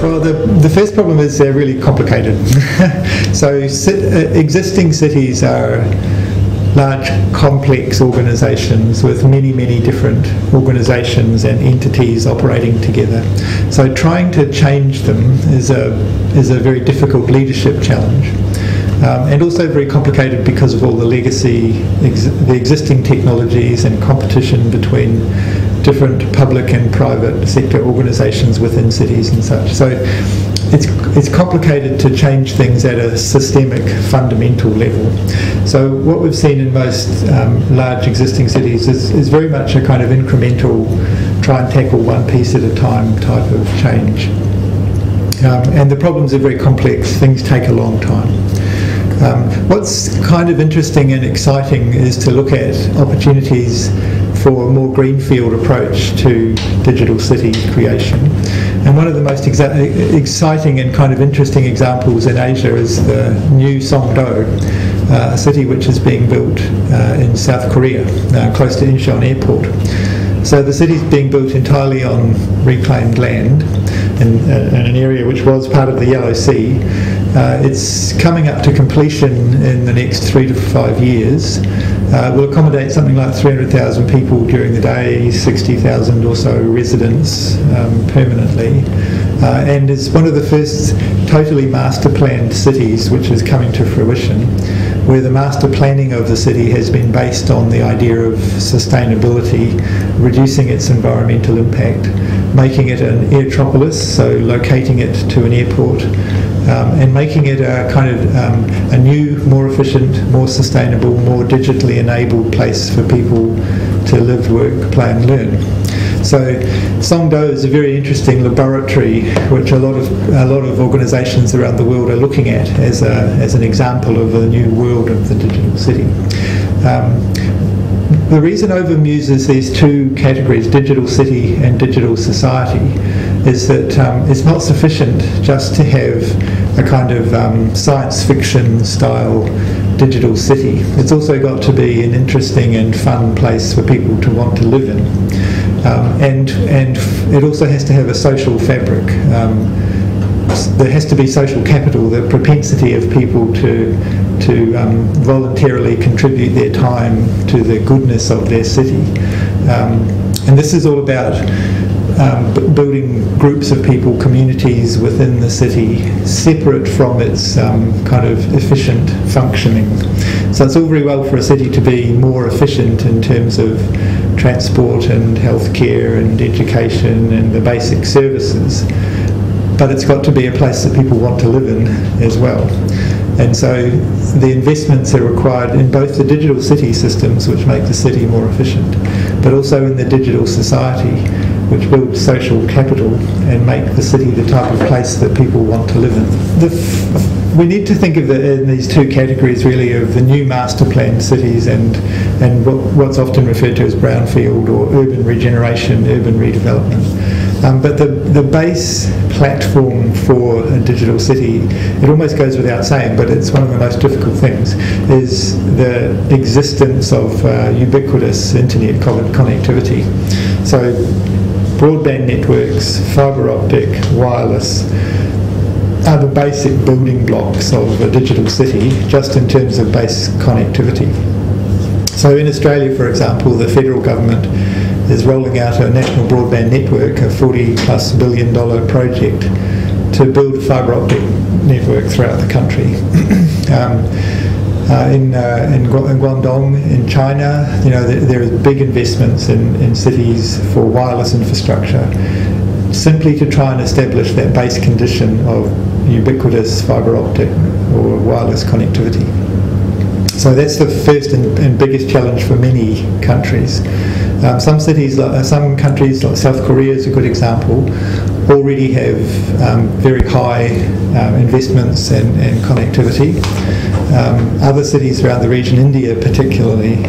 Well, the first problem is they're really complicated. So existing cities are large, complex organisations with many, many different organisations and entities operating together. So trying to change them is a very difficult leadership challenge. And also very complicated because of all the legacy, the existing technologies and competition between different public and private sector organisations within cities and such. So it's complicated to change things at a systemic, fundamental level. So what we've seen in most large existing cities is very much a kind of incremental, try and tackle one piece at a time type of change. And the problems are very complex, things take a long time. What's kind of interesting and exciting is to look at opportunities for a more greenfield approach to digital city creation. And one of the most exciting and kind of interesting examples in Asia is the new Songdo, a city which is being built in South Korea, close to Incheon Airport. So the city's being built entirely on reclaimed land in an area which was part of the Yellow Sea. It's coming up to completion in the next 3 to 5 years. Will accommodate something like 300,000 people during the day, 60,000 or so residents permanently, and is one of the first totally master planned cities which is coming to fruition, where the master planning of the city has been based on the idea of sustainability, reducing its environmental impact, making it an airtropolis, so locating it to an airport, and making it a kind of a new, more efficient, more sustainable, more digitally enabled place for people to live, work, play and learn. So Songdo is a very interesting laboratory which a lot of organisations around the world are looking at as an example of a new world of the digital city. The reason OVIM uses these two categories, digital city and digital society, is that it's not sufficient just to have a kind of science fiction style digital city. It's also got to be an interesting and fun place for people to want to live in. And it also has to have a social fabric. There has to be social capital, the propensity of people to voluntarily contribute their time to the goodness of their city. And this is all about building groups of people, communities within the city, separate from its kind of efficient functioning. So it's all very well for a city to be more efficient in terms of transport and healthcare and education and the basic services, but it's got to be a place that people want to live in as well. And so the investments are required in both the digital city systems, which make the city more efficient, but also in the digital society, which build social capital and make the city the type of place that people want to live in. We need to think of in these two categories really of the new master planned cities and what's often referred to as brownfield or urban regeneration, urban redevelopment. But the base platform for a digital city, it almost goes without saying, but it's one of the most difficult things, is the existence of ubiquitous internet connectivity. So broadband networks, fibre optic, wireless are the basic building blocks of a digital city, just in terms of base connectivity. So in Australia, for example, the federal government is rolling out a national broadband network, a $40+ billion project to build a fibre optic network throughout the country. In Guangdong, in China, there are big investments in cities for wireless infrastructure, simply to try and establish that base condition of ubiquitous fibre optic or wireless connectivity. So that's the first and biggest challenge for many countries. Some countries, like South Korea is a good example, already have very high investments and connectivity. Other cities around the region, India particularly,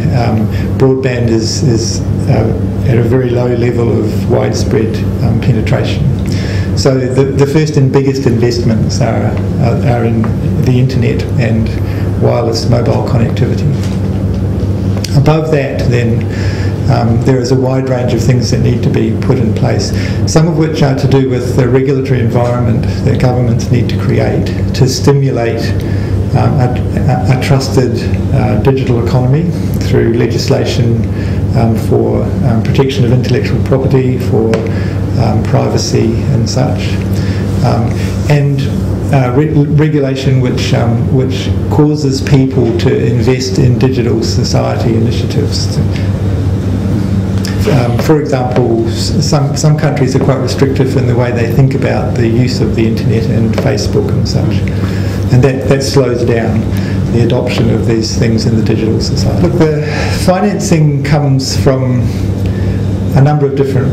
broadband is at a very low level of widespread penetration. So the first and biggest investments are in the internet and wireless mobile connectivity. Above that, then, There is a wide range of things that need to be put in place, some of which are to do with the regulatory environment that governments need to create to stimulate a trusted digital economy through legislation for protection of intellectual property, for privacy and such, and regulation which causes people to invest in digital society initiatives. For example, some countries are quite restrictive in the way they think about the use of the internet and Facebook and such, and that slows down the adoption of these things in the digital society. But the financing comes from a number of different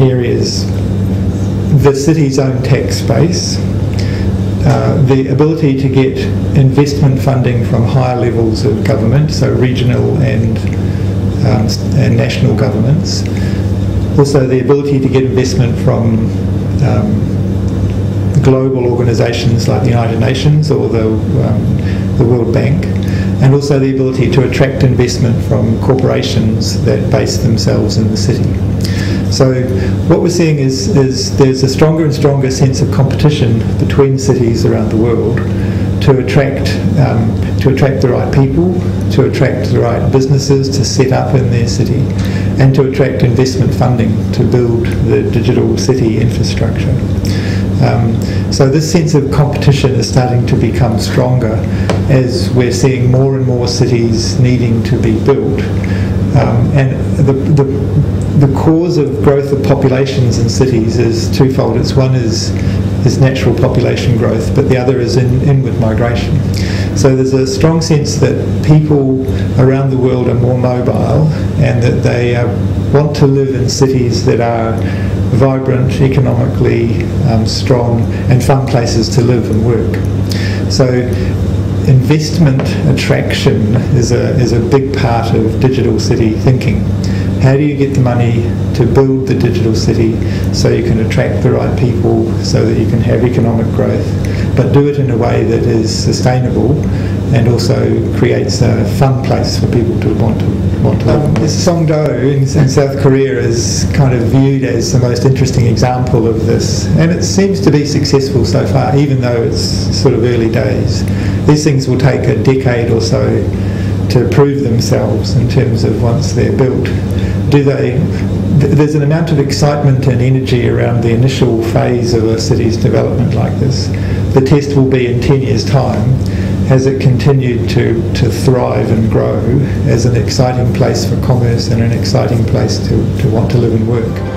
areas. The city's own tax base, the ability to get investment funding from higher levels of government, so regional and national governments. Also the ability to get investment from global organisations like the United Nations or the World Bank, and also the ability to attract investment from corporations that base themselves in the city. So what we're seeing is there's a stronger and stronger sense of competition between cities around the world to attract the right people, to attract the right businesses to set up in their city, and to attract investment funding to build the digital city infrastructure. So this sense of competition is starting to become stronger as we're seeing more and more cities needing to be built. And the cause of growth of populations in cities is twofold. One is natural population growth, but the other is inward migration. So there's a strong sense that people around the world are more mobile and that they want to live in cities that are vibrant, economically strong and fun places to live and work. So investment attraction is a big part of digital city thinking. How do you get the money to build the digital city so you can attract the right people, so that you can have economic growth, but do it in a way that is sustainable and also creates a fun place for people to want to live in. Songdo in South Korea is kind of viewed as the most interesting example of this, and it seems to be successful so far, even though it's sort of early days. These things will take a decade or so to prove themselves in terms of once they're built. There's an amount of excitement and energy around the initial phase of a city's development like this. The test will be in 10 years' time. Has it continued to thrive and grow as an exciting place for commerce and an exciting place to want to live and work?